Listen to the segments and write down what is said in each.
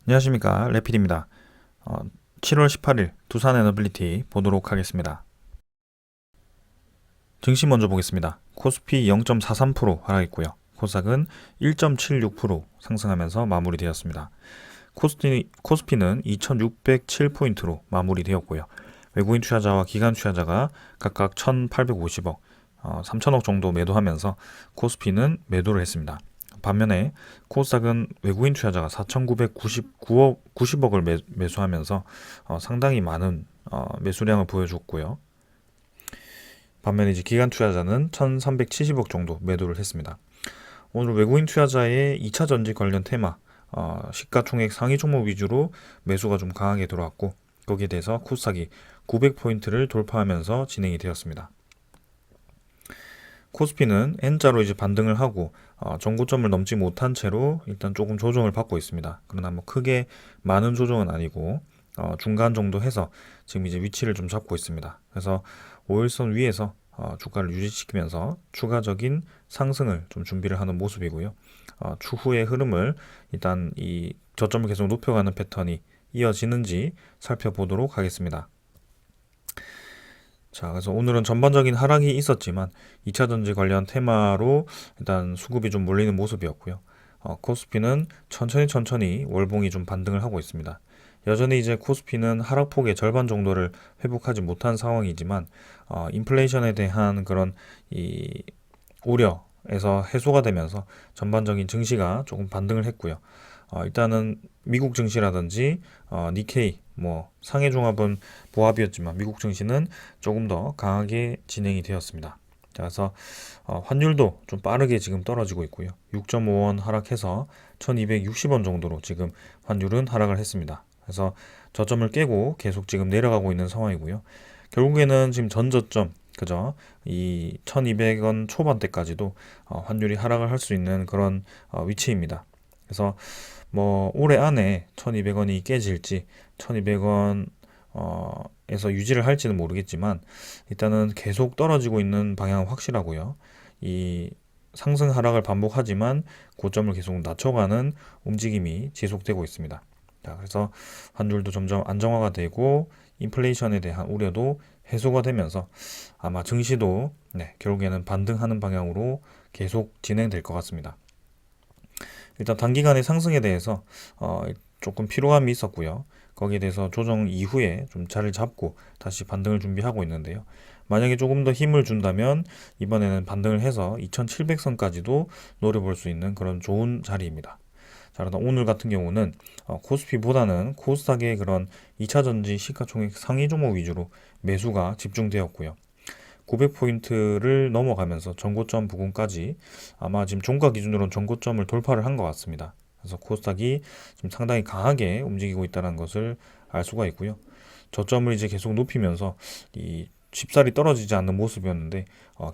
안녕하십니까, 레필입니다. 7월 18일 두산 에너빌리티 보도록 하겠습니다. 증시 먼저 보겠습니다. 코스피 0.43% 하락했고요. 코스닥은 1.76% 상승하면서 마무리되었습니다. 코스피는 2607포인트로 마무리되었고요. 외국인 투자자와 기관 투자자가 각각 1850억, 3000억 정도 매도하면서 코스피는 매도를 했습니다. 반면에 코스닥은 외국인 투자자가 4,990억을 매수하면서 상당히 많은 매수량을 보여줬고요. 반면에 이제 기관 투자자는 1,370억 정도 매도를 했습니다. 오늘 외국인 투자자의 2차 전지 관련 테마, 시가총액 상위 종목 위주로 매수가 좀 강하게 들어왔고, 거기에 대해서 코스닥이 900포인트를 돌파하면서 진행이 되었습니다. 코스피는 N자로 이제 반등을 하고 전고점을 넘지 못한 채로 일단 조금 조정을 받고 있습니다. 그러나 뭐 크게 많은 조정은 아니고 중간 정도 해서 지금 이제 위치를 좀 잡고 있습니다. 그래서 5일선 위에서 주가를 유지시키면서 추가적인 상승을 좀 준비를 하는 모습이고요. 추후의 흐름을 일단 이 저점을 계속 높여가는 패턴이 이어지는지 살펴보도록 하겠습니다. 자, 그래서 오늘은 전반적인 하락이 있었지만 2차 전지 관련 테마로 일단 수급이 좀 몰리는 모습이었고요. 코스피는 천천히 월봉이 좀 반등을 하고 있습니다. 여전히 이제 코스피는 하락폭의 절반 정도를 회복하지 못한 상황이지만 인플레이션에 대한 그런 이 우려에서 해소가 되면서 전반적인 증시가 조금 반등을 했고요. 일단은 미국 증시라든지 니케이 뭐 상해 종합은 보합이었지만 미국 증시는 조금 더 강하게 진행이 되었습니다. 자, 그래서 환율도 좀 빠르게 지금 떨어지고 있고요. 6.5원 하락해서 1260원 정도로 지금 환율은 하락을 했습니다. 그래서 저점을 깨고 계속 지금 내려가고 있는 상황이고요. 결국에는 지금 전저점 그죠? 이 1200원 초반대까지도 환율이 하락을 할 수 있는 그런 위치입니다. 그래서 뭐 올해 안에 1200원이 깨질지 1200원 에서 유지를 할지는 모르겠지만 일단은 계속 떨어지고 있는 방향은 확실하고요. 이 상승 하락을 반복하지만 고점을 계속 낮춰가는 움직임이 지속되고 있습니다. 자, 그래서 환율도 점점 안정화가 되고 인플레이션에 대한 우려도 해소가 되면서 아마 증시도 결국에는 반등하는 방향으로 계속 진행될 것 같습니다. 일단 단기간의 상승에 대해서 조금 피로감이 있었고요. 거기에 대해서 조정 이후에 좀 자리를 잡고 다시 반등을 준비하고 있는데요. 만약에 조금 더 힘을 준다면 이번에는 반등을 해서 2700선까지도 노려볼 수 있는 그런 좋은 자리입니다. 자, 그러나 오늘 같은 경우는 코스피보다는 코스닥의 그런 2차 전지 시가총액 상위 종목 위주로 매수가 집중되었고요. 900포인트를 넘어가면서 전고점 부근까지 아마 지금 종가 기준으로는 전고점을 돌파를 한 것 같습니다. 그래서 코스닥이 지금 상당히 강하게 움직이고 있다는 것을 알 수가 있고요. 저점을 이제 계속 높이면서 이 쉽사리 떨어지지 않는 모습이었는데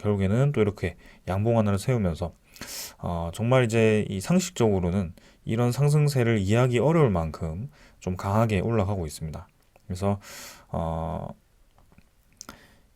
결국에는 또 이렇게 양봉 하나를 세우면서 정말 이제 이 상식적으로는 이런 상승세를 이해하기 어려울 만큼 좀 강하게 올라가고 있습니다. 그래서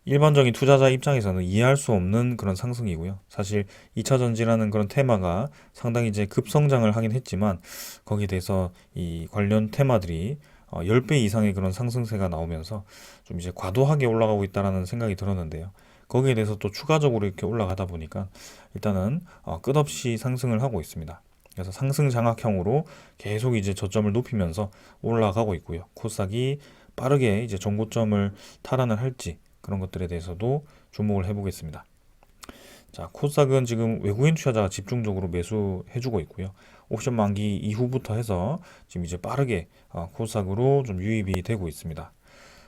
일반적인 투자자 입장에서는 이해할 수 없는 그런 상승이고요. 사실 2차 전지라는 그런 테마가 상당히 이제 급성장을 하긴 했지만 거기에 대해서 이 관련 테마들이 10배 이상의 그런 상승세가 나오면서 좀 이제 과도하게 올라가고 있다라는 생각이 들었는데요. 거기에 대해서 또 추가적으로 이렇게 올라가다 보니까 일단은 끝없이 상승을 하고 있습니다. 그래서 상승 장악형으로 계속 이제 저점을 높이면서 올라가고 있고요. 코스닥이 빠르게 이제 전고점을 탈환을 할지 그런 것들에 대해서도 주목을 해보겠습니다. 자, 코스닥은 지금 외국인 투자자가 집중적으로 매수해주고 있고요. 옵션 만기 이후부터 해서 지금 이제 빠르게 코스닥으로 좀 유입이 되고 있습니다.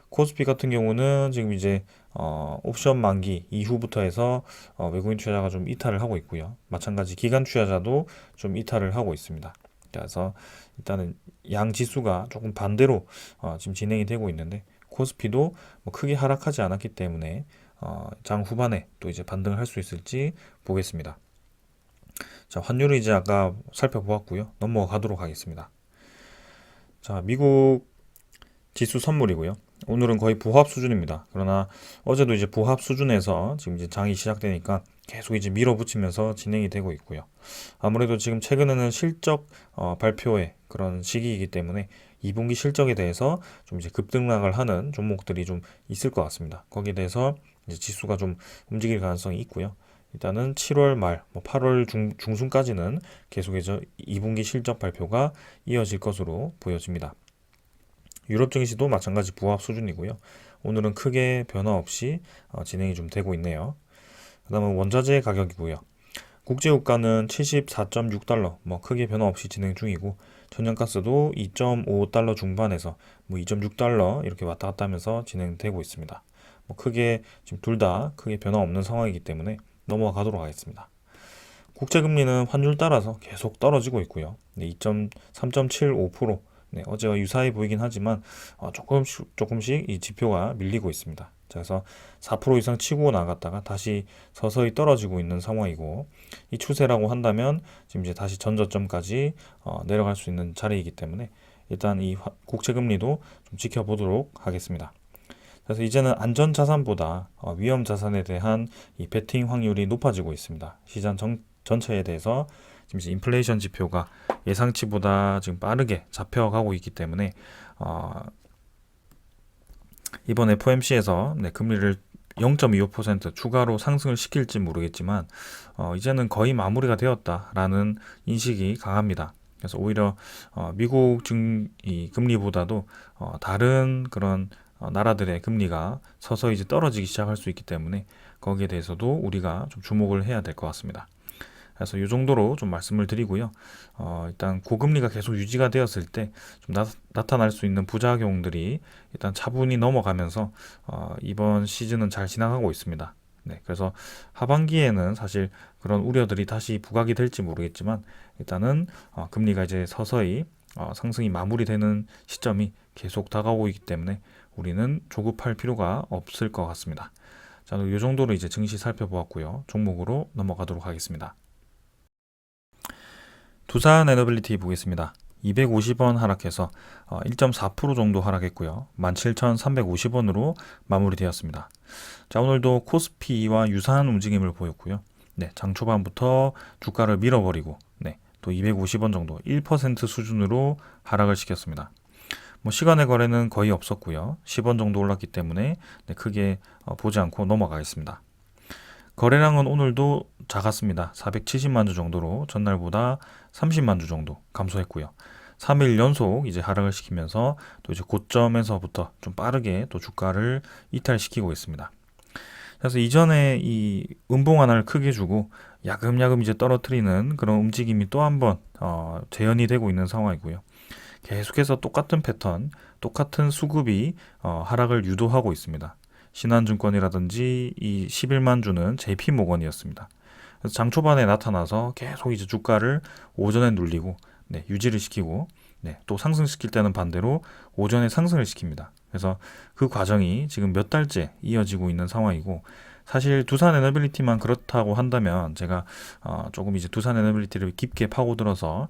코스피 같은 경우는 지금 이제 옵션 만기 이후부터 해서 외국인 투자자가 좀 이탈을 하고 있고요. 마찬가지 기관 투자자도 좀 이탈을 하고 있습니다. 그래서 일단은 양 지수가 조금 반대로 지금 진행이 되고 있는데 코스피도 뭐 크게 하락하지 않았기 때문에 장 후반에 또 이제 반등을 할 수 있을지 보겠습니다. 자, 환율을 이제 아까 살펴보았고요. 넘어가도록 하겠습니다. 자, 미국 지수 선물이고요. 오늘은 거의 부합 수준입니다. 그러나 어제도 이제 부합 수준에서 지금 이제 장이 시작되니까 계속 이제 밀어붙이면서 진행이 되고 있고요. 아무래도 지금 최근에는 실적 발표의 그런 시기이기 때문에 2분기 실적에 대해서 좀 이제 급등락을 하는 종목들이 좀 있을 것 같습니다. 거기에 대해서 이제 지수가 좀 움직일 가능성이 있고요. 일단은 7월 말, 8월 중순까지는 계속해서 2분기 실적 발표가 이어질 것으로 보여집니다. 유럽 증시도 마찬가지 부합 수준이고요. 오늘은 크게 변화 없이 진행이 좀 되고 있네요. 그 다음은 원자재 가격이고요. 국제유가는 74.6달러, 크게 변화 없이 진행 중이고, 천연가스도 2.5달러 중반에서 2.6달러 이렇게 왔다 갔다 하면서 진행되고 있습니다. 크게 지금 둘 다 크게 변화 없는 상황이기 때문에 넘어가도록 하겠습니다. 국제금리는 환율 따라서 계속 떨어지고 있고요. 3.75%, 어제와 유사해 보이긴 하지만 조금씩 이 지표가 밀리고 있습니다. 자, 그래서 4% 이상 치고 나갔다가 다시 서서히 떨어지고 있는 상황이고, 이 추세라고 한다면 지금 이제 다시 전저점까지 내려갈 수 있는 자리이기 때문에 일단 이 국채금리도 좀 지켜보도록 하겠습니다. 그래서 이제는 안전자산보다 위험자산에 대한 이 베팅 확률이 높아지고 있습니다. 시장 전체에 대해서 지금 이제 인플레이션 지표가 예상치보다 지금 빠르게 잡혀가고 있기 때문에 이번 FOMC에서 금리를 0.25% 추가로 상승을 시킬지 모르겠지만 이제는 거의 마무리가 되었다라는 인식이 강합니다. 그래서 오히려 미국 이 금리보다도 다른 그런 나라들의 금리가 서서히 이제 떨어지기 시작할 수 있기 때문에 거기에 대해서도 우리가 좀 주목을 해야 될 것 같습니다. 그래서 이 정도로 좀 말씀을 드리고요. 일단 고금리가 계속 유지가 되었을 때 좀 나타날 수 있는 부작용들이 일단 차분히 넘어가면서 이번 시즌은 잘 지나가고 있습니다. 네, 그래서 하반기에는 사실 그런 우려들이 다시 부각이 될지 모르겠지만 일단은 금리가 이제 서서히 상승이 마무리되는 시점이 계속 다가오고 있기 때문에 우리는 조급할 필요가 없을 것 같습니다. 자, 이 정도로 이제 증시 살펴보았고요. 종목으로 넘어가도록 하겠습니다. 두산 에너빌리티 보겠습니다. 250원 하락해서 1.4% 정도 하락했고요. 17,350원으로 마무리되었습니다. 자, 오늘도 코스피와 유사한 움직임을 보였고요. 네, 장 초반부터 주가를 밀어버리고 또 250원 정도 1% 수준으로 하락을 시켰습니다. 시간의 거래는 거의 없었고요. 10원 정도 올랐기 때문에 크게 보지 않고 넘어가겠습니다. 거래량은 오늘도 작았습니다. 470만 주 정도로 전날보다 30만 주 정도 감소했고요. 3일 연속 이제 하락을 시키면서 또 이제 고점에서부터 좀 빠르게 또 주가를 이탈시키고 있습니다. 그래서 이전에 이 음봉 하나를 크게 주고 야금야금 이제 떨어뜨리는 그런 움직임이 또 한번 재현이 되고 있는 상황이고요. 계속해서 똑같은 패턴, 똑같은 수급이 하락을 유도하고 있습니다. 신한증권이라든지 이 11만 주는 JP모건이었습니다. 그래서 장 초반에 나타나서 계속 이제 주가를 오전에 눌리고 유지를 시키고 또 상승시킬 때는 반대로 오전에 상승을 시킵니다. 그래서 그 과정이 지금 몇 달째 이어지고 있는 상황이고, 사실 두산 에너빌리티만 그렇다고 한다면 제가 조금 이제 두산 에너빌리티를 깊게 파고들어서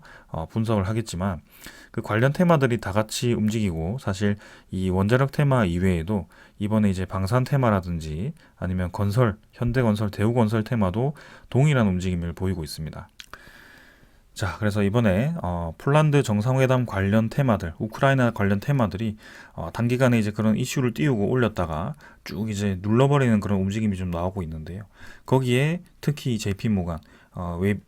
분석을 하겠지만, 그 관련 테마들이 다 같이 움직이고, 사실 이 원자력 테마 이외에도 이번에 이제 방산 테마라든지 아니면 건설, 현대건설, 대우건설 테마도 동일한 움직임을 보이고 있습니다. 자, 그래서 이번에 폴란드 정상회담 관련 테마들, 우크라이나 관련 테마들이 단기간에 이제 그런 이슈를 띄우고 올렸다가 쭉 이제 눌러버리는 그런 움직임이 좀 나오고 있는데요. 거기에 특히 JP모건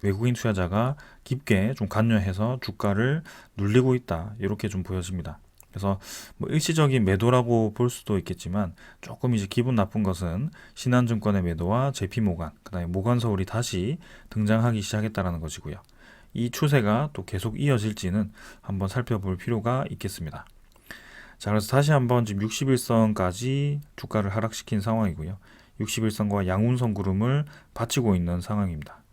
외국인 투자자가 깊게 좀 관여해서 주가를 눌리고 있다, 이렇게 좀 보여집니다. 그래서 일시적인 매도라고 볼 수도 있겠지만 조금 이제 기분 나쁜 것은 신한증권의 매도와 JP모건, 그다음에 모건서울이 다시 등장하기 시작했다는 것이고요. 이 추세가 또 계속 이어질지는 한번 살펴볼 필요가 있겠습니다. 자, 그래서 다시 한번 지금 61선까지 주가를 하락시킨 상황이고요. 61선과 양운선 구름을 받치고 있는 상황입니다.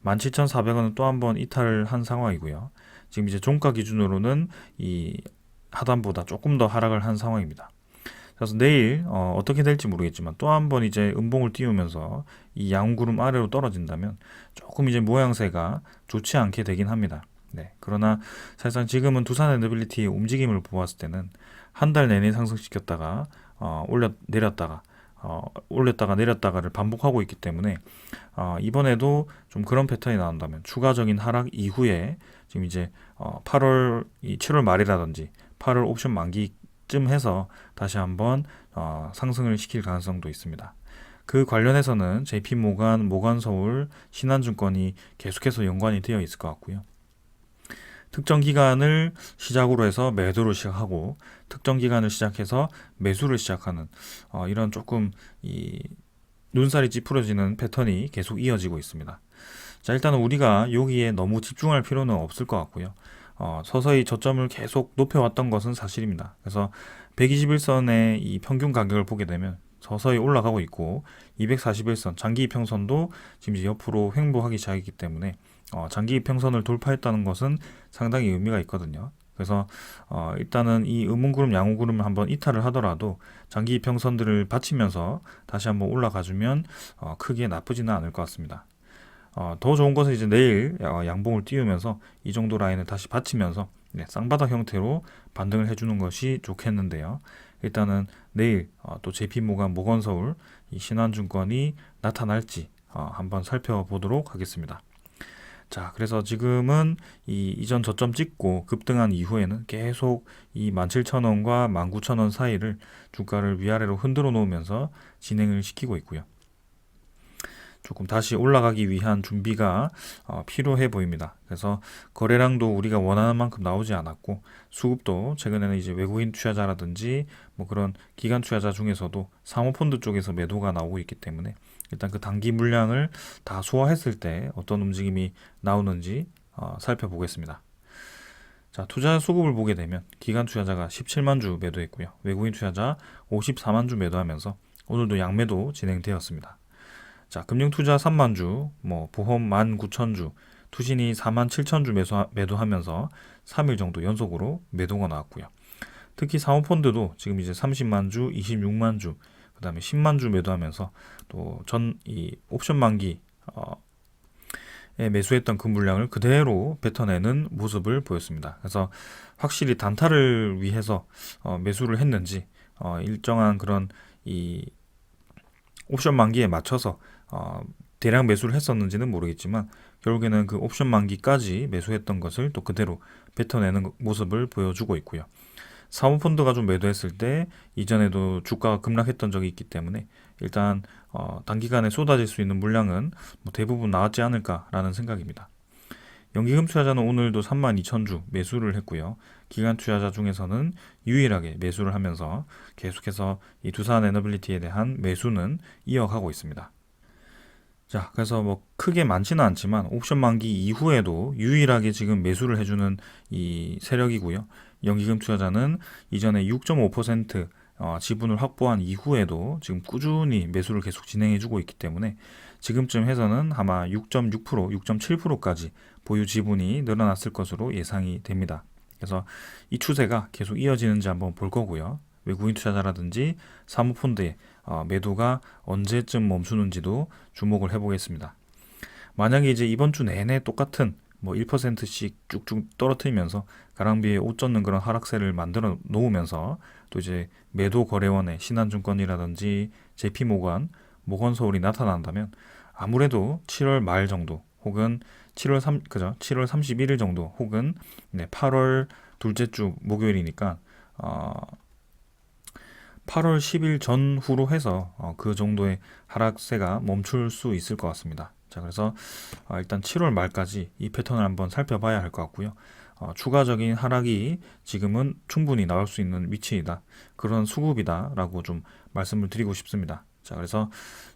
17,400원은 또 한번 이탈을 한 상황이고요. 지금 이제 종가 기준으로는 이 하단보다 조금 더 하락을 한 상황입니다. 그래서 내일 어떻게 될지 모르겠지만 또 한번 이제 음봉을 띄우면서 이 양구름 아래로 떨어진다면 조금 이제 모양새가 좋지 않게 되긴 합니다. 네, 그러나 사실상 지금은 두산 에너빌리티의 움직임을 보았을 때는 한 달 내내 상승시켰다가 올렸다가 내렸다가를 반복하고 있기 때문에 이번에도 좀 그런 패턴이 나온다면 추가적인 하락 이후에 지금 이제 7월 말이라든지 8월 옵션 만기쯤 해서 다시 한번 상승을 시킬 가능성도 있습니다. 그 관련해서는 JP모간, 모건서울, 신한증권이 계속해서 연관이 되어 있을 것 같고요. 특정 기간을 시작으로 해서 매도를 시작하고 특정 기간을 시작해서 매수를 시작하는 이런 조금 눈살이 찌푸려지는 패턴이 계속 이어지고 있습니다. 자, 일단은 우리가 여기에 너무 집중할 필요는 없을 것 같고요. 서서히 저점을 계속 높여왔던 것은 사실입니다. 그래서 121선의 이 평균 가격을 보게 되면 서서히 올라가고 있고 241선 장기 이평선도 지금 이제 옆으로 횡보하기 시작했기 때문에 장기 이평선을 돌파했다는 것은 상당히 의미가 있거든요. 그래서 일단은 이 음운구름 양호구름을 한번 이탈을 하더라도 장기 이평선들을 받치면서 다시 한번 올라가주면 크게 나쁘지는 않을 것 같습니다. 더 좋은 것은 이제 내일 양봉을 띄우면서 이 정도 라인을 다시 받치면서 쌍바닥 형태로 반등을 해주는 것이 좋겠는데요. 일단은 내일 또 JP모간, 모건서울, 이 신한증권이 나타날지 한번 살펴보도록 하겠습니다. 자, 그래서 지금은 이 이전 저점 찍고 급등한 이후에는 계속 이 17,000원과 19,000원 사이를 주가를 위아래로 흔들어 놓으면서 진행을 시키고 있고요. 조금 다시 올라가기 위한 준비가 필요해 보입니다. 그래서 거래량도 우리가 원하는 만큼 나오지 않았고 수급도 최근에는 이제 외국인 투자자라든지 뭐 그런 기관 투자자 중에서도 사모펀드 쪽에서 매도가 나오고 있기 때문에 일단 그 단기 물량을 다 소화했을 때 어떤 움직임이 나오는지 살펴보겠습니다. 자, 투자 수급을 보게 되면 기관 투자자가 17만 주 매도했고요. 외국인 투자자 54만 주 매도하면서 오늘도 양매도 진행되었습니다. 자, 금융투자 3만 주, 보험 19,000주, 투신이 47,000주 매도하면서 3일 정도 연속으로 매도가 나왔고요. 특히 사모펀드도 지금 이제 30만 주, 26만 주, 그 다음에 10만 주 매도하면서 또 이 옵션 만기 매수했던 그 물량을 그대로 뱉어내는 모습을 보였습니다. 그래서 확실히 단타를 위해서 매수를 했는지 일정한 그런 이 옵션 만기에 맞춰서 대량 매수를 했었는지는 모르겠지만 결국에는 그 옵션 만기까지 매수했던 것을 또 그대로 뱉어내는 모습을 보여주고 있고요. 사모펀드가 좀 매도했을 때 이전에도 주가가 급락했던 적이 있기 때문에 일단 단기간에 쏟아질 수 있는 물량은 대부분 나왔지 않을까라는 생각입니다. 연기금 투자자는 오늘도 32,000주 매수를 했고요. 기관 투자자 중에서는 유일하게 매수를 하면서 계속해서 이 두산에너빌리티에 대한 매수는 이어가고 있습니다. 자, 그래서 크게 많지는 않지만 옵션 만기 이후에도 유일하게 지금 매수를 해주는 이 세력이고요. 연기금 투자자는 이전에 6.5% 지분을 확보한 이후에도 지금 꾸준히 매수를 계속 진행해주고 있기 때문에 지금쯤 해서는 아마 6.6%, 6.7%까지 보유 지분이 늘어났을 것으로 예상이 됩니다. 그래서 이 추세가 계속 이어지는지 한번 볼 거고요. 외국인 투자자라든지 사모펀드의 매도가 언제쯤 멈추는지도 주목을 해보겠습니다. 만약에 이제 이번 주 내내 똑같은 1%씩 쭉쭉 떨어뜨리면서 가랑비에 옷 젖는 그런 하락세를 만들어 놓으면서 또 이제 매도 거래원의 신한증권이라든지 JP모간, 모건서울이 나타난다면 아무래도 7월 말 정도 혹은 7월 31일 정도 혹은 8월 둘째 주 목요일이니까 8월 10일 전후로 해서 그 정도의 하락세가 멈출 수 있을 것 같습니다. 자, 그래서 일단 7월 말까지 이 패턴을 한번 살펴봐야 할 것 같고요. 추가적인 하락이 지금은 충분히 나올 수 있는 위치이다. 그런 수급이다 라고 좀 말씀을 드리고 싶습니다. 자, 그래서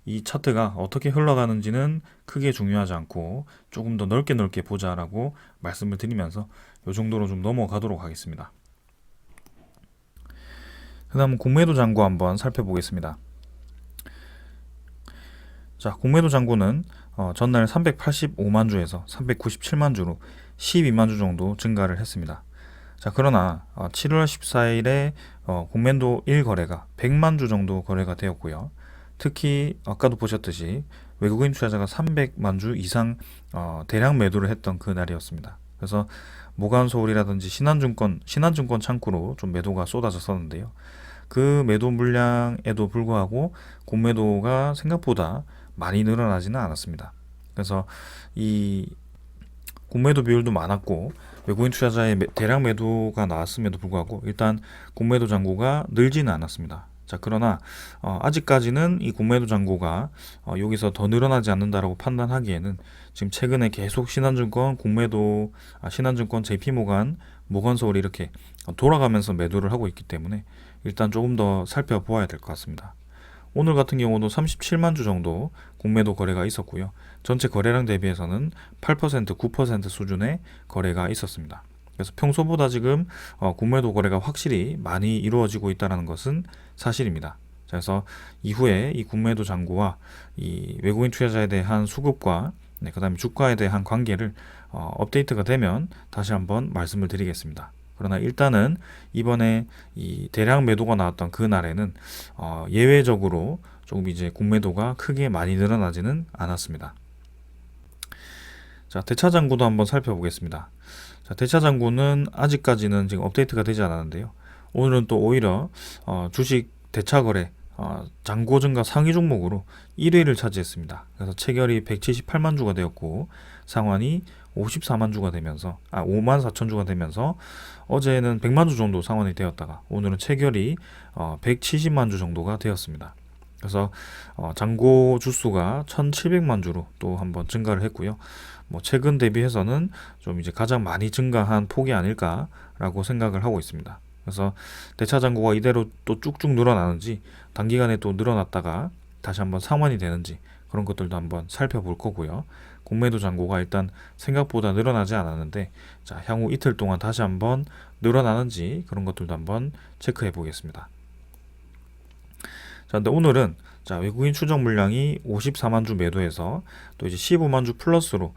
이 차트가 어떻게 흘러가는지는 크게 중요하지 않고 조금 더 넓게 보자라고 말씀을 드리면서 이 정도로 좀 넘어가도록 하겠습니다. 그 다음 공매도 잔고 한번 살펴보겠습니다. 자, 공매도 잔고는 전날 385만 주에서 397만 주로 12만 주 정도 증가를 했습니다. 자, 그러나 7월 14일에 공매도 1거래가 100만 주 정도 거래가 되었고요. 특히 아까도 보셨듯이 외국인 투자자가 300만 주 이상 대량 매도를 했던 그 날이었습니다. 그래서 모간서울이라든지 신한증권 창구로 좀 매도가 쏟아졌었는데요. 그 매도 물량에도 불구하고 공매도가 생각보다 많이 늘어나지는 않았습니다. 그래서 이 공매도 비율도 많았고 외국인 투자자의 대량 매도가 나왔음에도 불구하고 일단 공매도 잔고가 늘지는 않았습니다. 자, 그러나 아직까지는 이 공매도 잔고가 여기서 더 늘어나지 않는다라고 판단하기에는 지금 최근에 계속 신한증권 공매도, 신한증권, JP모간, 모건서울이 이렇게 돌아가면서 매도를 하고 있기 때문에 일단 조금 더 살펴보아야 될 것 같습니다. 오늘 같은 경우도 37만 주 정도 공매도 거래가 있었고요. 전체 거래량 대비해서는 8%, 9% 수준의 거래가 있었습니다. 그래서 평소보다 지금 공매도 거래가 확실히 많이 이루어지고 있다는 것은 사실입니다. 그래서 이후에 이 공매도 잔고와 이 외국인 투자자에 대한 수급과 그 다음에 주가에 대한 관계를 업데이트가 되면 다시 한번 말씀을 드리겠습니다. 그러나 일단은 이번에 이 대량 매도가 나왔던 그 날에는 예외적으로 조금 이제 공매도가 크게 많이 늘어나지는 않았습니다. 자, 대차장고도 한번 살펴보겠습니다. 자, 대차장고는 아직까지는 지금 업데이트가 되지 않았는데요. 오늘은 또 오히려 주식 대차거래 잔고 증가 상위 종목으로 1위를 차지했습니다. 그래서 체결이 178만 주가 되었고 상환이 54만 주가 되면서 5만 4천 주가 되면서 어제는 100만 주 정도 상환이 되었다가 오늘은 체결이 170만 주 정도가 되었습니다. 그래서 잔고 주수가 1,700만 주로 또 한번 증가를 했고요. 뭐 최근 대비해서는 좀 이제 가장 많이 증가한 폭이 아닐까라고 생각을 하고 있습니다. 그래서 대차 잔고가 이대로 또 쭉쭉 늘어나는지 단기간에 또 늘어났다가 다시 한번 상환이 되는지 그런 것들도 한번 살펴볼 거고요. 공매도 잔고가 일단 생각보다 늘어나지 않았는데 자, 향후 이틀 동안 다시 한번 늘어나는지 그런 것들도 한번 체크해 보겠습니다. 자, 근데 오늘은 자, 외국인 추적 물량이 54만 주 매도해서 또 이제 15만 주 플러스로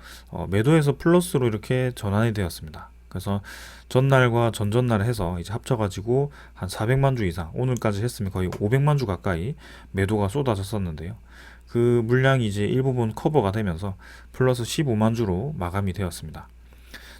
매도해서 플러스로 이렇게 전환이 되었습니다. 그래서 전날과 전전날 해서 이제 합쳐가지고 한 400만 주 이상 오늘까지 했으면 거의 500만 주 가까이 매도가 쏟아졌었는데요. 그 물량이 이제 일부분 커버가 되면서 플러스 15만 주로 마감이 되었습니다.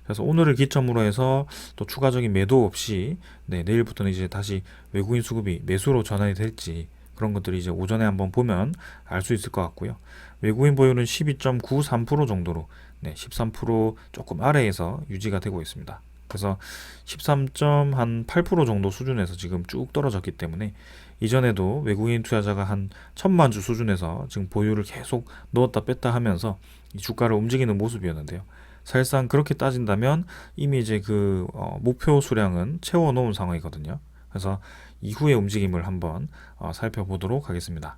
그래서 오늘을 기점으로 해서 또 추가적인 매도 없이 내일부터는 이제 다시 외국인 수급이 매수로 전환이 될지 그런 것들이 이제 오전에 한번 보면 알 수 있을 것 같고요. 외국인 보유는 12.93% 정도로 13% 조금 아래에서 유지가 되고 있습니다. 그래서 13.8% 정도 수준에서 지금 쭉 떨어졌기 때문에 이전에도 외국인 투자자가 한 1,000만 주 수준에서 지금 보유를 계속 넣었다 뺐다 하면서 이 주가를 움직이는 모습이었는데요. 사실상 그렇게 따진다면 이미 이제 그 목표 수량은 채워 놓은 상황이거든요. 그래서 이후의 움직임을 한번 살펴보도록 하겠습니다.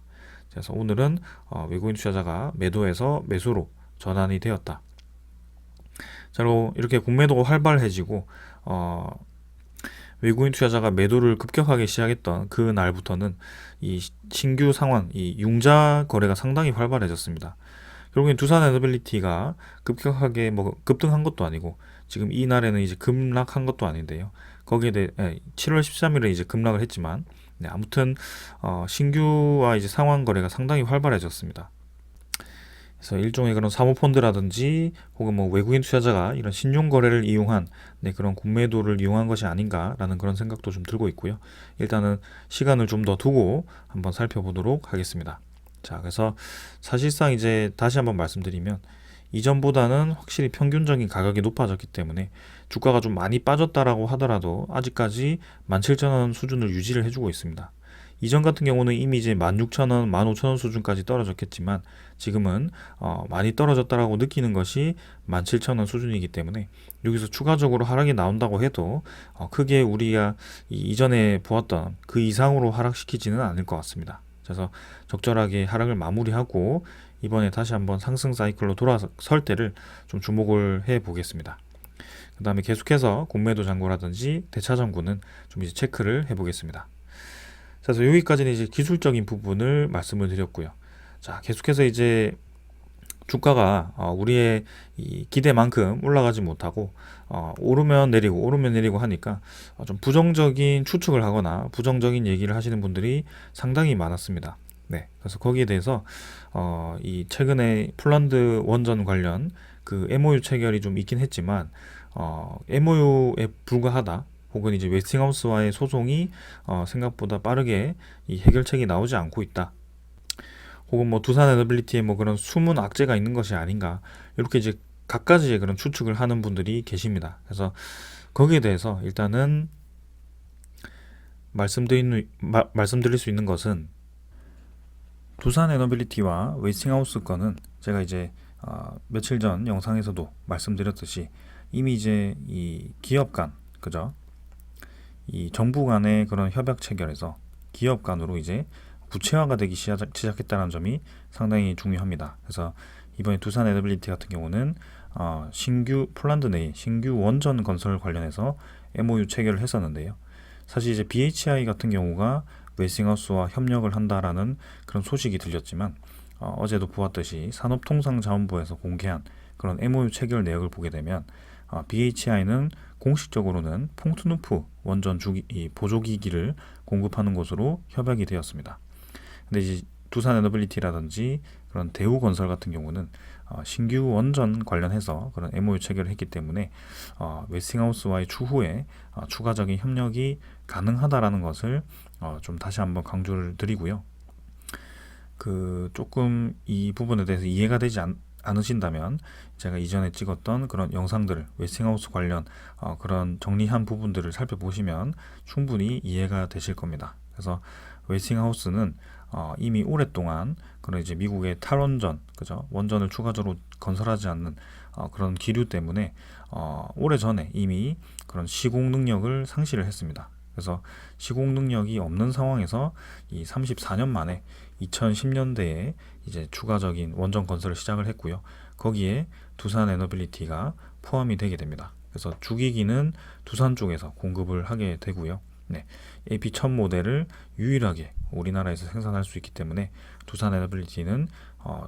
그래서 오늘은 외국인 투자자가 매도에서 매수로 전환이 되었다. 자, 그리고 이렇게 공매도가 활발해지고 외국인 투자자가 매도를 급격하게 시작했던 그 날부터는 이 신규 상환, 이 융자 거래가 상당히 활발해졌습니다. 결국엔 두산 에너빌리티가 급격하게 뭐 급등한 것도 아니고 지금 이 날에는 이제 급락한 것도 아닌데요. 거기에 대해 7월 13일에 이제 급락을 했지만 아무튼 신규와 이제 상환 거래가 상당히 활발해졌습니다. 그래서 일종의 그런 사모펀드라든지 혹은 뭐 외국인 투자자가 이런 신용 거래를 이용한 그런 공매도를 이용한 것이 아닌가라는 그런 생각도 좀 들고 있고요. 일단은 시간을 좀 더 두고 한번 살펴보도록 하겠습니다. 자, 그래서 사실상 이제 다시 한번 말씀드리면 이전보다는 확실히 평균적인 가격이 높아졌기 때문에 주가가 좀 많이 빠졌다라고 하더라도 아직까지 17,000원 수준을 유지를 해주고 있습니다. 이전 같은 경우는 이미 이제 16,000원, 15,000원 수준까지 떨어졌겠지만 지금은 많이 떨어졌다라고 느끼는 것이 17,000원 수준이기 때문에 여기서 추가적으로 하락이 나온다고 해도 크게 우리가 이전에 보았던 그 이상으로 하락시키지는 않을 것 같습니다. 그래서 적절하게 하락을 마무리하고 이번에 다시 한번 상승 사이클로 돌아설 때를 좀 주목을 해 보겠습니다. 그 다음에 계속해서 공매도 잔고라든지 대차 잔고는 좀 이제 체크를 해 보겠습니다. 그래서 여기까지는 이제 기술적인 부분을 말씀을 드렸고요. 자, 계속해서 이제 주가가 우리의 이 기대만큼 올라가지 못하고 오르면 내리고 하니까 좀 부정적인 추측을 하거나 부정적인 얘기를 하시는 분들이 상당히 많았습니다. 네, 그래서 거기에 대해서 이 최근에 폴란드 원전 관련 그 MOU 체결이 좀 있긴 했지만 MOU에 불과하다. 혹은 이제 웨스팅하우스와의 소송이 생각보다 빠르게 이 해결책이 나오지 않고 있다. 혹은 뭐 두산 에너빌리티에 뭐 그런 숨은 악재가 있는 것이 아닌가. 이렇게 이제 갖가지의 그런 추측을 하는 분들이 계십니다. 그래서 거기에 대해서 일단은 말씀드릴 수 있는 것은 두산 에너빌리티와 웨스팅하우스 건은 제가 이제 며칠 전 영상에서도 말씀드렸듯이 이미 이제 이 기업 간, 그죠? 이 정부 간의 그런 협약 체결에서 기업 간으로 이제 구체화가 되기 시작했다는 점이 상당히 중요합니다. 그래서 이번에 두산 에너빌리티 같은 경우는 신규 폴란드 내 신규 원전 건설 관련해서 MOU 체결을 했었는데요. 사실 이제 BHI 같은 경우가 웨스팅하우스와 협력을 한다라는 그런 소식이 들렸지만 어제도 보았듯이 산업통상자원부에서 공개한 그런 MOU 체결 내역을 보게 되면 BHI는 공식적으로는 퐁트누프 원전 보조기기를 공급하는 것으로 협약이 되었습니다. 근데 이제 두산 에너빌리티라든지 그런 대우건설 같은 경우는 신규 원전 관련해서 그런 MOU 체결을 했기 때문에 웨스팅하우스와의 추후에 추가적인 협력이 가능하다라는 것을 좀 다시 한번 강조를 드리고요. 그 조금 이 부분에 대해서 이해가 되지 않으신다면 제가 이전에 찍었던 그런 영상들을 웨스팅하우스 관련 그런 정리한 부분들을 살펴보시면 충분히 이해가 되실 겁니다. 그래서 웨스팅하우스는 이미 오랫동안 그런 이제 미국의 탈원전, 그죠? 원전을 추가적으로 건설하지 않는 그런 기류 때문에 오래전에 이미 그런 시공 능력을 상실을 했습니다. 그래서 시공 능력이 없는 상황에서 이 34년 만에 2010년대에 이제 추가적인 원전 건설을 시작을 했고요. 거기에 두산 에너빌리티가 포함이 되게 됩니다. 그래서 주기기는 두산 쪽에서 공급을 하게 되고요. 네, AP1000 모델을 유일하게 우리나라에서 생산할 수 있기 때문에 두산 에너빌리티는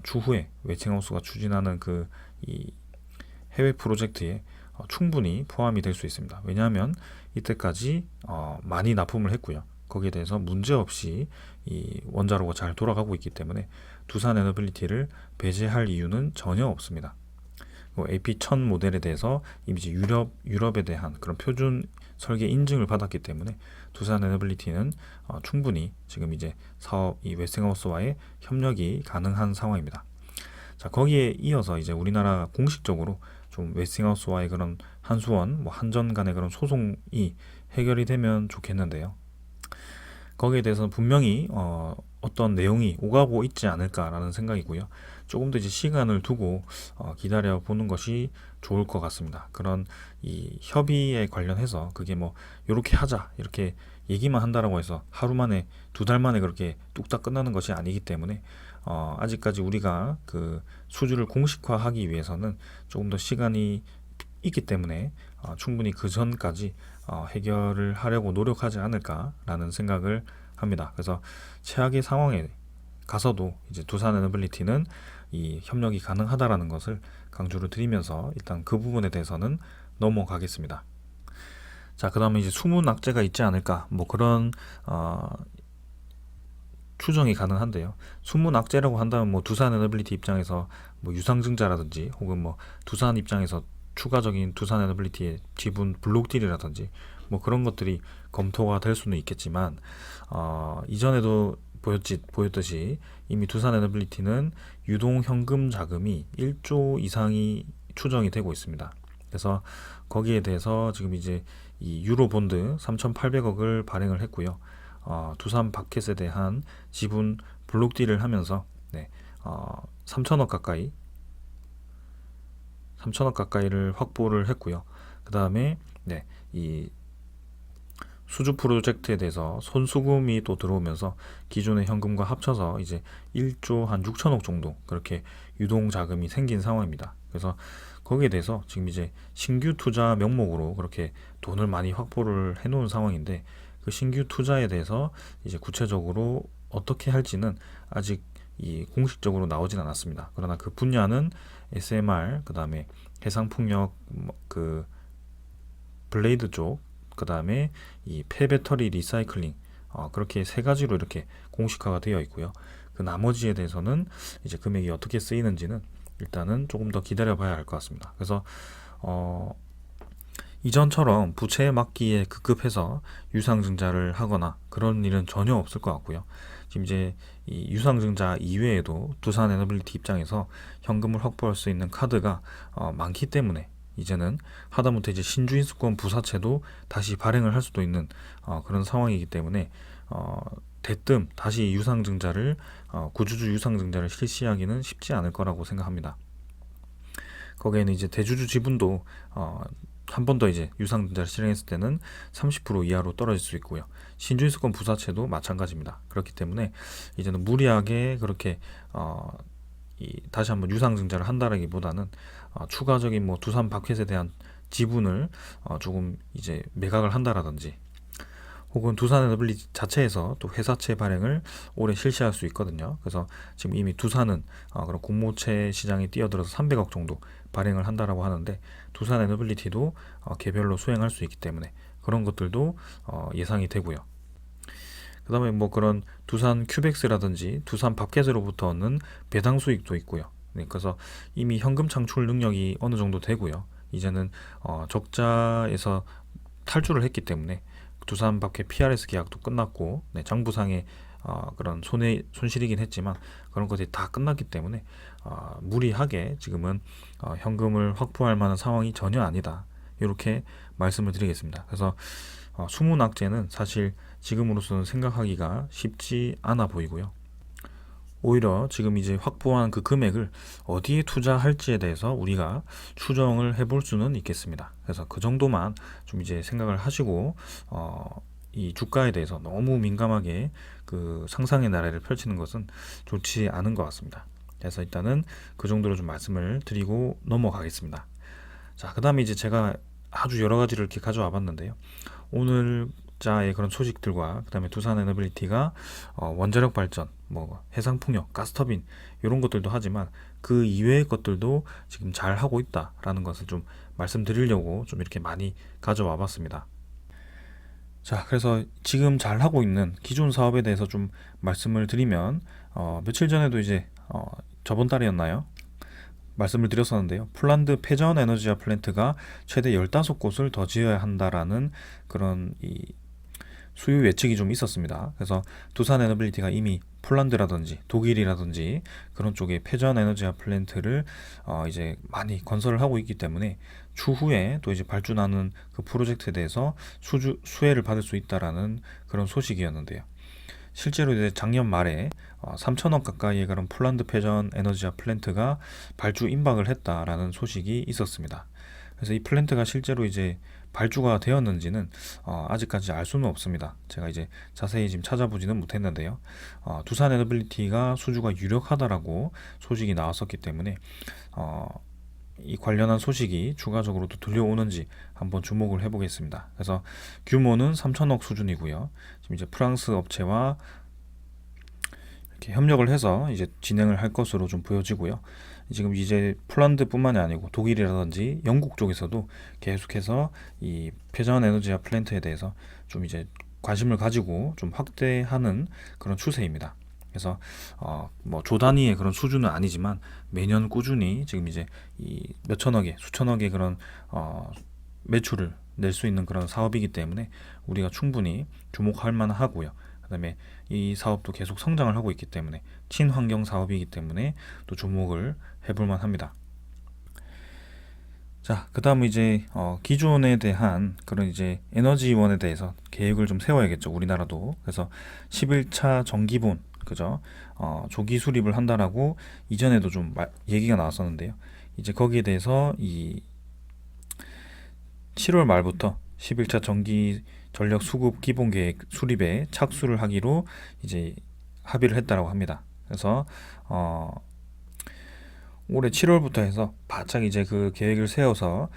추후에 웨스팅하우스가 추진하는 이 해외 프로젝트에 충분히 포함이 될 수 있습니다. 왜냐하면 이때까지 많이 납품을 했고요. 거기에 대해서 문제없이 이 원자로가 잘 돌아가고 있기 때문에 두산 에너빌리티를 배제할 이유는 전혀 없습니다. AP1000 모델에 대해서 이미 이제 유럽에 대한 그런 표준 설계 인증을 받았기 때문에 두산 에너빌리티는 충분히 지금 이제 이 웨스팅하우스와의 협력이 가능한 상황입니다. 자, 거기에 이어서 이제 우리나라 공식적으로 좀 웨스팅하우스와의 그런 한수원, 뭐 한전 간의 그런 소송이 해결이 되면 좋겠는데요. 거기에 대해서는 분명히 어떤 내용이 오가고 있지 않을까라는 생각이고요. 조금 더 이제 시간을 두고 기다려 보는 것이 좋을 것 같습니다. 그런 이 협의에 관련해서 그게 뭐 이렇게 하자 이렇게 얘기만 한다라고 해서 하루 만에 두 달 만에 그렇게 뚝딱 끝나는 것이 아니기 때문에 아직까지 우리가 그 수주를 공식화하기 위해서는 조금 더 시간이 있기 때문에 충분히 그 전까지 해결을 하려고 노력하지 않을까라는 생각을 합니다. 그래서 최악의 상황에 가서도 이제 두산 에너빌리티는 이 협력이 가능하다라는 것을 강조를 드리면서 일단 그 부분에 대해서는 넘어가겠습니다. 자, 그 다음에 이제 숨은 악재가 있지 않을까 뭐 그런 추정이 가능한데요. 숨은 악재라고 한다면 뭐 두산 에너빌리티 입장에서 뭐 유상증자라든지 혹은 뭐 두산 입장에서 추가적인 두산 에너빌리티의 지분 블록딜이라든지 뭐 그런 것들이 검토가 될 수는 있겠지만 이전에도 보였듯이 이미 두산 에너빌리티는 유동 현금 자금이 1조 이상이 추정이 되고 있습니다. 그래서 거기에 대해서 지금 이제 이 유로 본드 3,800억을 발행을 했고요. 두산 바켓에 대한 지분 블록딜을 하면서 3천억 가까이를 확보를 했고요. 그 다음에 이 수주 프로젝트에 대해서 손수금이 또 들어오면서 기존의 현금과 합쳐서 이제 1조 한 6천억 정도 그렇게 유동 자금이 생긴 상황입니다. 그래서 거기에 대해서 지금 이제 신규 투자 명목으로 그렇게 돈을 많이 확보를 해놓은 상황인데 그 신규 투자에 대해서 이제 구체적으로 어떻게 할지는 아직 공식적으로 나오진 않았습니다. 그러나 그 분야는 SMR, 그 다음에 해상풍력, 그 블레이드 쪽, 그 다음에 이 폐배터리 리사이클링, 그렇게 세 가지로 이렇게 공식화가 되어 있고요. 그 나머지에 대해서는 이제 금액이 어떻게 쓰이는지는 일단은 조금 더 기다려 봐야 할 것 같습니다. 그래서 이전처럼 부채 막기에 급급해서 유상증자를 하거나 그런 일은 전혀 없을 것 같고요. 지금 이제 이 유상증자 이외에도 두산 에너빌리티 입장에서 현금을 확보할 수 있는 카드가 많기 때문에 이제는 하다못해 이제 신주인수권 부사채도 다시 발행을 할 수도 있는 그런 상황이기 때문에 대뜸 다시 유상증자를 구주주 유상증자를 실시하기는 쉽지 않을 거라고 생각합니다. 거기에는 이제 대주주 지분도 한 번 더 이제 유상증자를 실행했을 때는 30% 이하로 떨어질 수 있고요. 신주인수권 부사채도 마찬가지입니다. 그렇기 때문에 이제는 무리하게 그렇게 다시 한번 유상증자를 한다라기보다는 추가적인 뭐 두산 바켓에 대한 지분을 조금 이제 매각을 한다라든지 혹은 두산 에너빌리티 자체에서 또 회사채 발행을 올해 실시할 수 있거든요. 그래서 지금 이미 두산은 그런 공모채 시장에 뛰어들어서 300억 정도 발행을 한다라고 하는데 두산 에너빌리티도 개별로 수행할 수 있기 때문에 그런 것들도 예상이 되고요. 그 다음에 뭐 그런 두산 큐백스라든지 두산 밥켓으로부터 얻는 배당 수익도 있고요. 네, 그래서 이미 현금 창출 능력이 어느 정도 되고요. 이제는 적자에서 탈출을 했기 때문에 두산 밥켓 PRS 계약도 끝났고 네, 장부상의 그런 손실이긴 했지만 그런 것들이 다 끝났기 때문에 무리하게 지금은 현금을 확보할 만한 상황이 전혀 아니다. 이렇게 말씀을 드리겠습니다. 그래서 수문악재는 사실 지금으로서는 생각하기가 쉽지 않아 보이고요. 오히려 지금 이제 확보한 그 금액을 어디에 투자할지에 대해서 우리가 추정을 해볼 수는 있겠습니다. 그래서 그 정도만 좀 이제 생각을 하시고 이 주가에 대해서 너무 민감하게 그 상상의 나래를 펼치는 것은 좋지 않은 것 같습니다. 그래서 일단은 그 정도로 좀 말씀을 드리고 넘어가겠습니다. 자, 그 다음에 이제 제가 아주 여러 가지를 이렇게 가져와 봤는데요. 오늘자의 그런 소식들과 그 다음에 두산 에너빌리티가 원자력 발전, 뭐 해상풍력, 가스터빈 이런 것들도 하지만 그 이외의 것들도 지금 잘 하고 있다라는 것을 좀 말씀드리려고 좀 이렇게 많이 가져와 봤습니다. 자, 그래서 지금 잘 하고 있는 기존 사업에 대해서 좀 말씀을 드리면 며칠 전에도 이제 저번 달이었나요? 말씀을 드렸었는데요. 폴란드 패전 에너지아 플랜트가 최대 15곳을 더 지어야 한다라는 그런 이 수요 예측이 좀 있었습니다. 그래서 두산 에너빌리티가 이미 폴란드라든지 독일이라든지 그런 쪽에 패전 에너지아 플랜트를 이제 많이 건설을 하고 있기 때문에 추후에 또 이제 발주나는 그 프로젝트에 대해서 수혜를 받을 수 있다라는 그런 소식이었는데요. 실제로 이제 작년 말에 3천억 가까이의 그런 폴란드 패전 에너지아 플랜트가 발주 임박을 했다라는 소식이 있었습니다. 그래서 이 플랜트가 실제로 이제 발주가 되었는지는 아직까지 알 수는 없습니다. 제가 이제 자세히 지금 찾아보지는 못했는데요. 두산 에너빌리티가 수주가 유력하다라고 소식이 나왔었기 때문에 이 관련한 소식이 추가적으로 또 들려오는지 한번 주목을 해보겠습니다. 그래서 규모는 3천억 수준이고요. 지금 이제 프랑스 업체와 이렇게 협력을 해서 이제 진행을 할 것으로 좀 보여지고요. 지금 이제 폴란드뿐만이 아니고 독일이라든지 영국 쪽에서도 계속해서 이 패전 에너지아 플랜트에 대해서 좀 이제 관심을 가지고 좀 확대하는 그런 추세입니다. 그래서 뭐 조 단위의 그런 수준은 아니지만 매년 꾸준히 지금 이제 이 몇천억의 수천억의 그런 매출을 낼 수 있는 그런 사업이기 때문에 우리가 충분히 주목할 만하고요. 그다음에 이 사업도 계속 성장을 하고 있기 때문에 친환경 사업이기 때문에 또 주목을 해볼 만합니다. 자, 그다음 이제 기존에 대한 그런 이제 에너지원에 대해서 계획을 좀 세워야겠죠. 우리나라도. 그래서 11차 정기본 그죠? 조기 수립을 한다라고 이전에도 좀 얘기가 나왔었는데요. 이제 거기에 대해서 이 7월 말부터 11차 정기 전력 수급 기본 계획 수립에 착수를 하기로 이제 합의를 했다라고 합니다. 그래서 올해 7월부터 해서 바짝 이제 그 계획을 세워서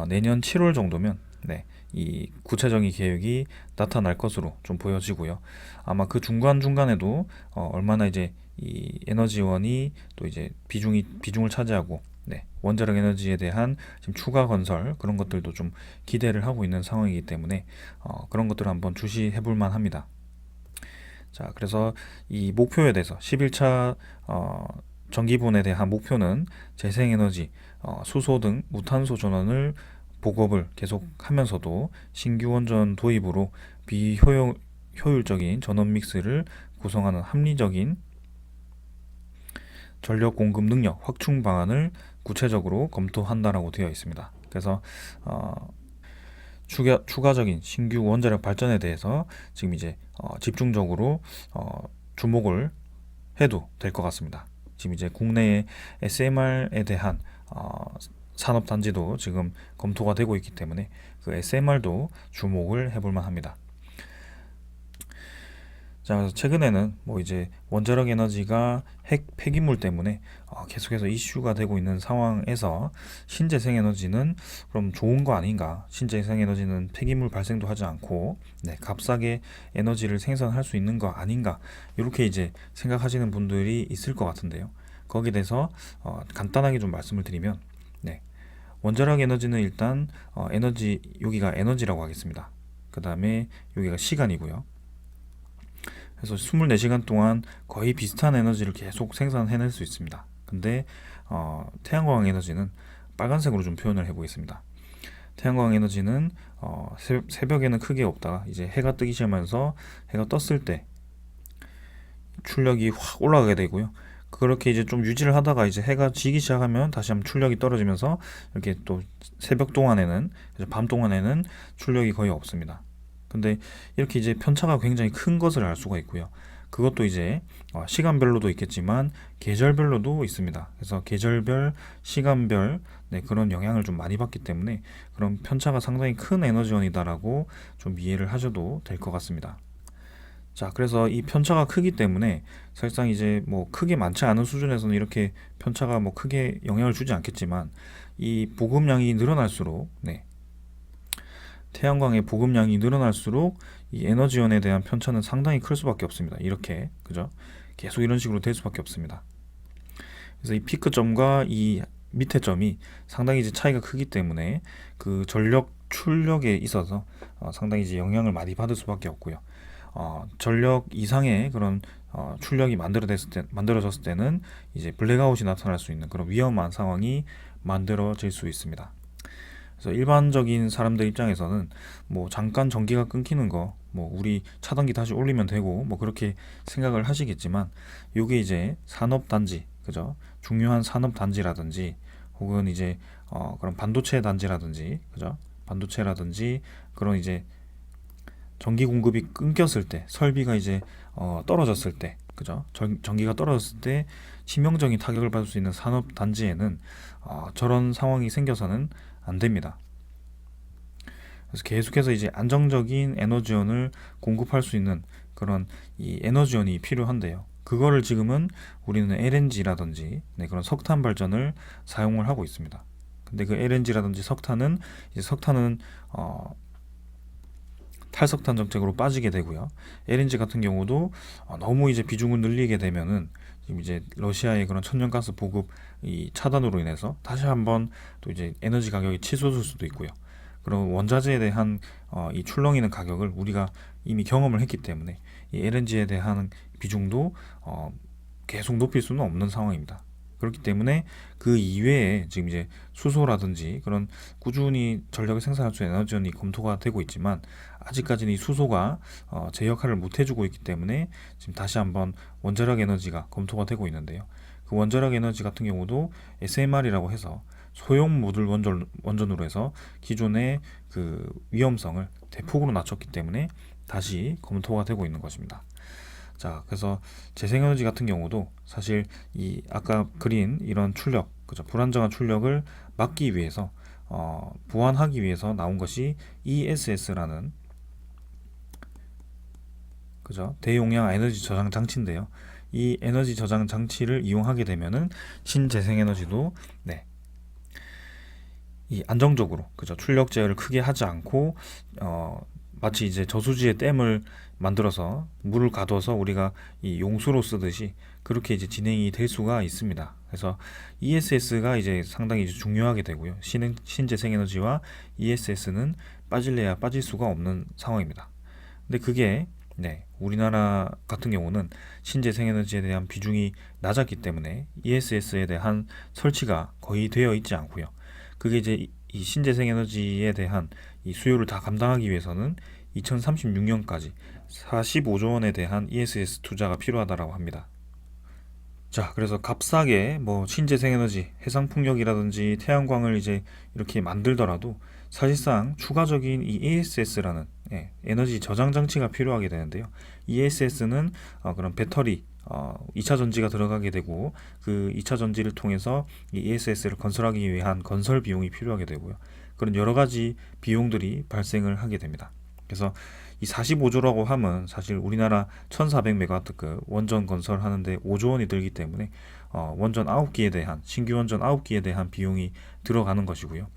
내년 7월 정도면 네, 이 구체적인 계획이 나타날 것으로 좀 보여지고요. 아마 그 중간중간에도 얼마나 이제 이 에너지원이 또 이제 비중을 차지하고 네, 원자력 에너지에 대한 지금 추가 건설 그런 것들도 좀 기대를 하고 있는 상황이기 때문에 그런 것들을 한번 주시해 볼 만합니다. 자, 그래서 이 목표에 대해서 11차 전기분에 대한 목표는 재생에너지, 수소 등 무탄소 전원을 보급을 계속 하면서도 신규 원전 도입으로 비효율적인 전원 믹스를 구성하는 합리적인 전력 공급 능력 확충 방안을 구체적으로 검토한다라고 되어 있습니다. 그래서 추가적인 신규 원자력 발전에 대해서 지금 이제 집중적으로 주목을 해도 될 것 같습니다. 지금 이제 국내의 SMR에 대한 산업 단지도 지금 검토가 되고 있기 때문에 그 SMR도 주목을 해볼 만합니다. 자, 그래서 최근에는 뭐 이제 원자력 에너지가 핵 폐기물 때문에 계속해서 이슈가 되고 있는 상황에서 신재생 에너지는 그럼 좋은 거 아닌가? 신재생 에너지는 폐기물 발생도 하지 않고 값싸게 에너지를 생산할 수 있는 거 아닌가? 이렇게 이제 생각하시는 분들이 있을 것 같은데요. 거기에 대해서 간단하게 좀 말씀을 드리면 원자력 에너지는 일단 여기가 에너지라고 하겠습니다. 그 다음에 여기가 시간이고요. 그래서 24시간 동안 거의 비슷한 에너지를 계속 생산해낼 수 있습니다. 근데 태양광 에너지는 빨간색으로 좀 표현을 해보겠습니다. 태양광 에너지는 새벽에는 크게 없다가 이제 해가 뜨기 시작하면서 해가 떴을 때 출력이 확 올라가게 되고요. 그렇게 이제 좀 유지를 하다가 이제 해가 지기 시작하면 다시 한번 출력이 떨어지면서 이렇게 또 새벽 동안에는 밤 동안에는 출력이 거의 없습니다. 근데 이렇게 이제 편차가 굉장히 큰 것을 알 수가 있고요. 그것도 이제 시간별로도 있겠지만 계절별로도 있습니다. 그래서 계절별, 시간별 그런 영향을 좀 많이 받기 때문에 그런 편차가 상당히 큰 에너지원이다라고 좀 이해를 하셔도 될 것 같습니다. 자, 그래서 이 편차가 크기 때문에 사실상 이제 뭐 크게 많지 않은 수준에서는 이렇게 편차가 뭐 크게 영향을 주지 않겠지만 이 보급량이 늘어날수록 태양광의 보급량이 늘어날수록 이 에너지원에 대한 편차는 상당히 클 수밖에 없습니다. 이렇게 그죠? 계속 이런 식으로 될 수밖에 없습니다. 그래서 이 피크점과 이 밑에 점이 상당히 이제 차이가 크기 때문에 그 전력 출력에 있어서 상당히 이제 영향을 많이 받을 수밖에 없고요. 전력 이상의 그런 출력이 만들어졌을 때는 이제 블랙아웃이 나타날 수 있는 그런 위험한 상황이 만들어질 수 있습니다. 그래서 일반적인 사람들 입장에서는 뭐 잠깐 전기가 끊기는 거, 뭐 우리 차단기 다시 올리면 되고 뭐 그렇게 생각을 하시겠지만 이게 이제 산업단지, 그죠? 중요한 산업단지라든지 혹은 이제 그런 반도체 단지라든지, 그죠? 반도체라든지 그런 이제 전기 공급이 끊겼을 때, 설비가 이제 떨어졌을 때, 그죠? 전기가 떨어졌을 때 치명적인 타격을 받을 수 있는 산업 단지에는 저런 상황이 생겨서는 안 됩니다. 그래서 계속해서 이제 안정적인 에너지원을 공급할 수 있는 그런 이 에너지원이 필요한데요. 그거를 지금은 우리는 LNG라든지 그런 석탄 발전을 사용을 하고 있습니다. 근데 그 LNG라든지 석탄은 탈석탄 정책으로 빠지게 되고요. LNG 같은 경우도 너무 이제 비중을 늘리게 되면은 지금 이제 러시아의 그런 천연가스 보급 이 차단으로 인해서 다시 한번 또 이제 에너지 가격이 치솟을 수도 있고요. 그런 원자재에 대한 이 출렁이는 가격을 우리가 이미 경험을 했기 때문에 이 LNG에 대한 비중도 계속 높일 수는 없는 상황입니다. 그렇기 때문에 그 이외에 지금 이제 수소라든지 그런 꾸준히 전력을 생산할 수 있는 에너지원이 검토가 되고 있지만 아직까지는 이 수소가 제 역할을 못 해주고 있기 때문에 지금 다시 한번 원자력 에너지가 검토가 되고 있는데요. 그 원자력 에너지 같은 경우도 SMR이라고 해서 소형 모듈 원전으로 해서 기존의 그 위험성을 대폭으로 낮췄기 때문에 다시 검토가 되고 있는 것입니다. 자, 그래서 재생에너지 같은 경우도 사실 이 아까 그린 이런 출력, 그죠? 불안정한 출력을 막기 위해서 보완하기 위해서 나온 것이 ESS라는 그죠? 대용량 에너지 저장 장치인데요. 이 에너지 저장 장치를 이용하게 되면은 신재생에너지도 이 안정적으로 그죠? 출력 제어를 크게 하지 않고 마치 이제 저수지에 댐을 만들어서 물을 가둬서 우리가 이 용수로 쓰듯이 그렇게 이제 진행이 될 수가 있습니다. 그래서 ESS가 이제 상당히 이제 중요하게 되고요. 신재생에너지와 ESS는 빠질래야 빠질 수가 없는 상황입니다. 근데 그게 우리나라 같은 경우는 신재생에너지에 대한 비중이 낮았기 때문에 ESS에 대한 설치가 거의 되어 있지 않고요. 그게 이제 이 신재생 에너지에 대한 이 수요를 다 감당하기 위해서는 2036년까지 45조 원에 대한 ESS 투자가 필요하다라고 합니다. 자, 그래서 값싸게 뭐 신재생에너지, 해상풍력이라든지 태양광을 이제 이렇게 만들더라도 사실상 추가적인 이 ESS라는 에너지 저장 장치가 필요하게 되는데요. ESS는 그런 배터리 2차 전지가 들어가게 되고 그 2차 전지를 통해서 이 ESS를 건설하기 위한 건설 비용이 필요하게 되고요. 그런 여러 가지 비용들이 발생을 하게 됩니다. 그래서 이 45조라고 하면 사실 우리나라 1400메가와트급 원전 건설하는데 5조 원이 들기 때문에 원전 9기에 대한 신규 원전 9기에 대한 비용이 들어가는 것이고요.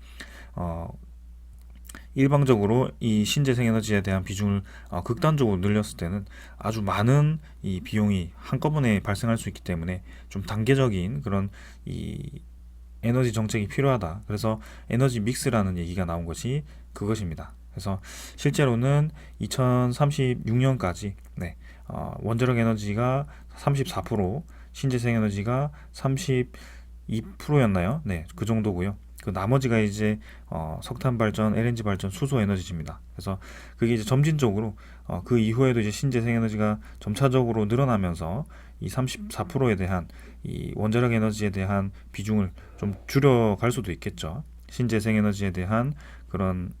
일방적으로 이 신재생 에너지에 대한 비중을 극단적으로 늘렸을 때는 아주 많은 이 비용이 한꺼번에 발생할 수 있기 때문에 좀 단계적인 그런 이 에너지 정책이 필요하다. 그래서 에너지 믹스라는 얘기가 나온 것이 그것입니다. 그래서 실제로는 2036년까지 원자력 에너지가 34%, 신재생 에너지가 32%였나요? 네, 그 정도고요. 그 나머지가 이제 석탄 발전, LNG 발전, 수소 에너지입니다. 그래서 그게 이제 점진적으로 그 이후에도 이제 신재생 에너지가 점차적으로 늘어나면서 이 34%에 대한 이 원자력 에너지에 대한 비중을 좀 줄여갈 수도 있겠죠. 신재생 에너지에 대한 그런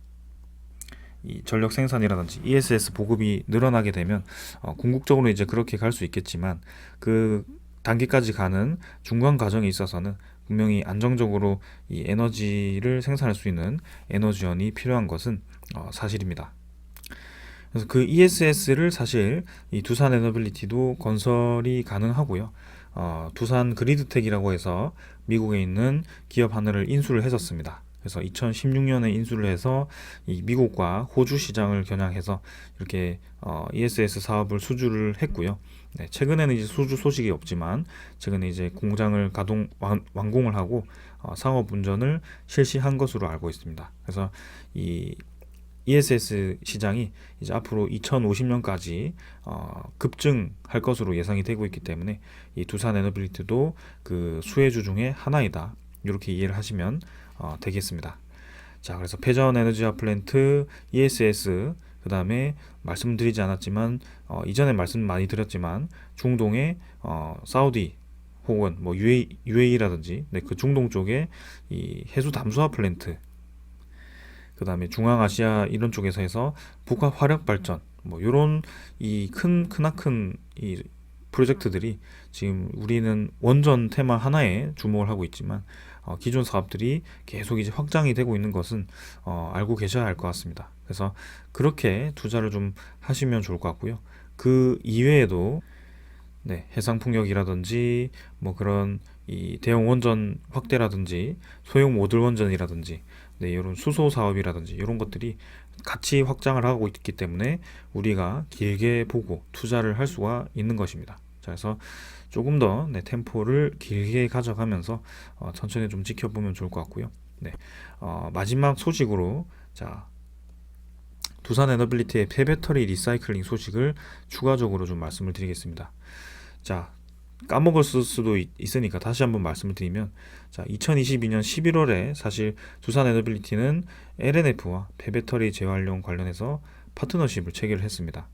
이 전력 생산이라든지 ESS 보급이 늘어나게 되면 궁극적으로 이제 그렇게 갈 수 있겠지만 그 단계까지 가는 중간 과정에 있어서는 분명히 안정적으로 이 에너지를 생산할 수 있는 에너지원이 필요한 것은 사실입니다. 그래서 그 ESS를 사실 이 두산 에너빌리티도 건설이 가능하고요. 두산 그리드텍이라고 해서 미국에 있는 기업 하나를 인수를 했었습니다. 그래서 2016년에 인수를 해서 이 미국과 호주 시장을 겨냥해서 이렇게 ESS 사업을 수주를 했고요. 네, 최근에는 이제 수주 소식이 없지만 최근에 이제 공장을 완공을 하고 상업 운전을 실시한 것으로 알고 있습니다. 그래서 이 ESS 시장이 이제 앞으로 2050년까지 급증할 것으로 예상이 되고 있기 때문에 이 두산 에너빌리티도 그 수혜주 중에 하나이다. 이렇게 이해를 하시면 되겠습니다. 자, 그래서 패전 에너지화 플랜트, ESS, 그 다음에 말씀드리지 않았지만 이전에 말씀 많이 드렸지만 중동의 사우디 혹은 뭐 UAE라든지 그 중동 쪽에 이 해수 담수화 플랜트, 그 다음에 중앙아시아 이런 쪽에서 해서 북한 화력 발전 뭐 이런 이 크나큰 이 프로젝트들이 지금 우리는 원전 테마 하나에 주목을 하고 있지만 기존 사업들이 계속 이제 확장이 되고 있는 것은 알고 계셔야 할 것 같습니다. 그래서 그렇게 투자를 좀 하시면 좋을 것 같고요. 그 이외에도 해상풍력이라든지 뭐 그런 이 대형 원전 확대라든지 소형 모듈 원전이라든지 이런 수소 사업이라든지 이런 것들이 같이 확장을 하고 있기 때문에 우리가 길게 보고 투자를 할 수가 있는 것입니다. 자, 그래서 조금 더 템포를 길게 가져가면서 천천히 좀 지켜보면 좋을 것 같고요. 마지막 소식으로 자, 두산 에너빌리티의 폐배터리 리사이클링 소식을 추가적으로 좀 말씀을 드리겠습니다. 자, 까먹었을 수도 있으니까 다시 한번 말씀을 드리면, 자, 2022년 11월에 사실 두산 에너빌리티는 LNF와 폐배터리 재활용 관련해서 파트너십을 체결했습니다.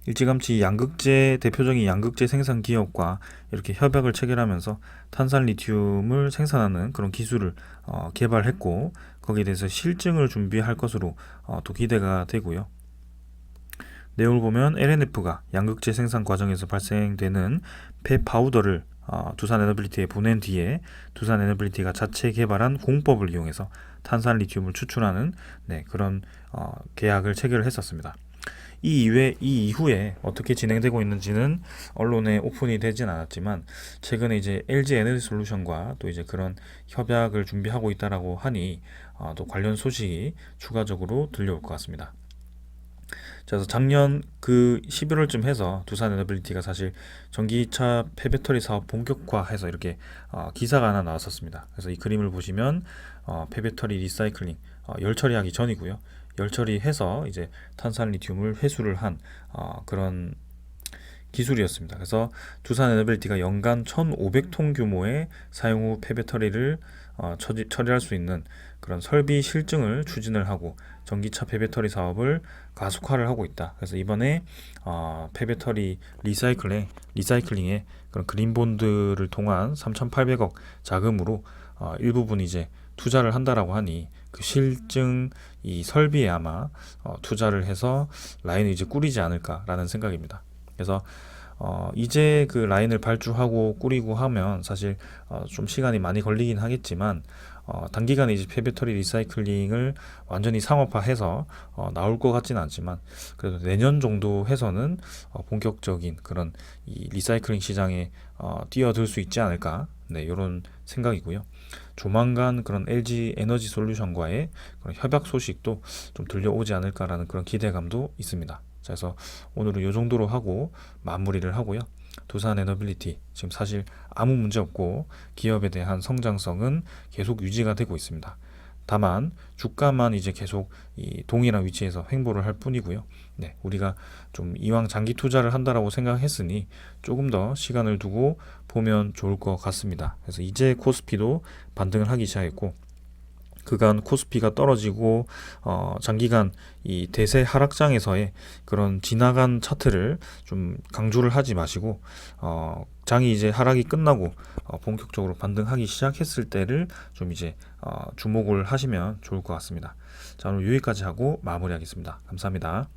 일찌감치 양극재 대표적인 양극재 생산 기업과 이렇게 협약을 체결하면서 탄산 리튬을 생산하는 그런 기술을 개발했고 거기에 대해서 실증을 준비할 것으로 또 기대가 되고요. 내용을 보면 LNF가 양극재 생산 과정에서 발생되는 폐 파우더를 두산 에너빌리티에 보낸 뒤에 두산 에너빌리티가 자체 개발한 공법을 이용해서 탄산 리튬을 추출하는 그런 계약을 체결을 했었습니다. 이 이후에 어떻게 진행되고 있는지는 언론에 오픈이 되진 않았지만 최근에 이제 LG 에너지 솔루션과 또 이제 그런 협약을 준비하고 있다라고 하니 또 관련 소식이 추가적으로 들려올 것 같습니다. 그래서 작년 그 11월쯤 해서 두산 에너빌리티가 사실 전기차 폐배터리 사업 본격화해서 이렇게 기사가 하나 나왔었습니다. 그래서 이 그림을 보시면 폐배터리 리사이클링 열 처리하기 전이고요. 열 처리해서 이제 탄산 리튬을 회수를 한 그런 기술이었습니다. 그래서 두산 에너빌리티가 연간 1,500톤 규모의 사용 후 폐배터리를 처리할 수 있는 그런 설비 실증을 추진을 하고 전기차 폐배터리 사업을 가속화를 하고 있다. 그래서 이번에 폐배터리 리사이클링에 그런 그린본드를 통한 3,800억 자금으로 일부분 이제 투자를 한다라고 하니 그 실증 이 설비에 아마 투자를 해서 라인을 이제 꾸리지 않을까라는 생각입니다. 그래서 이제 그 라인을 발주하고 꾸리고 하면 사실 좀 시간이 많이 걸리긴 하겠지만 단기간에 이제 폐배터리 리사이클링을 완전히 상업화해서 나올 것 같지는 않지만 그래도 내년 정도 해서는 본격적인 그런 이 리사이클링 시장에 뛰어들 수 있지 않을까, 네, 이런 생각이고요. 조만간 그런 LG 에너지 솔루션과의 그런 협약 소식도 좀 들려오지 않을까라는 그런 기대감도 있습니다. 자, 그래서 오늘은 이 정도로 하고 마무리를 하고요. 두산 에너빌리티 지금 사실 아무 문제 없고 기업에 대한 성장성은 계속 유지가 되고 있습니다. 다만 주가만 이제 계속 이 동일한 위치에서 횡보를 할 뿐이고요. 네, 우리가 좀 이왕 장기 투자를 한다라고 생각했으니 조금 더 시간을 두고 보면 좋을 것 같습니다. 그래서 이제 코스피도 반등을 하기 시작했고 그간 코스피가 떨어지고 장기간 이 대세 하락장에서의 그런 지나간 차트를 좀 강조를 하지 마시고 장이 이제 하락이 끝나고 본격적으로 반등하기 시작했을 때를 좀 이제 주목을 하시면 좋을 것 같습니다. 자, 오늘 여기까지 하고 마무리하겠습니다. 감사합니다.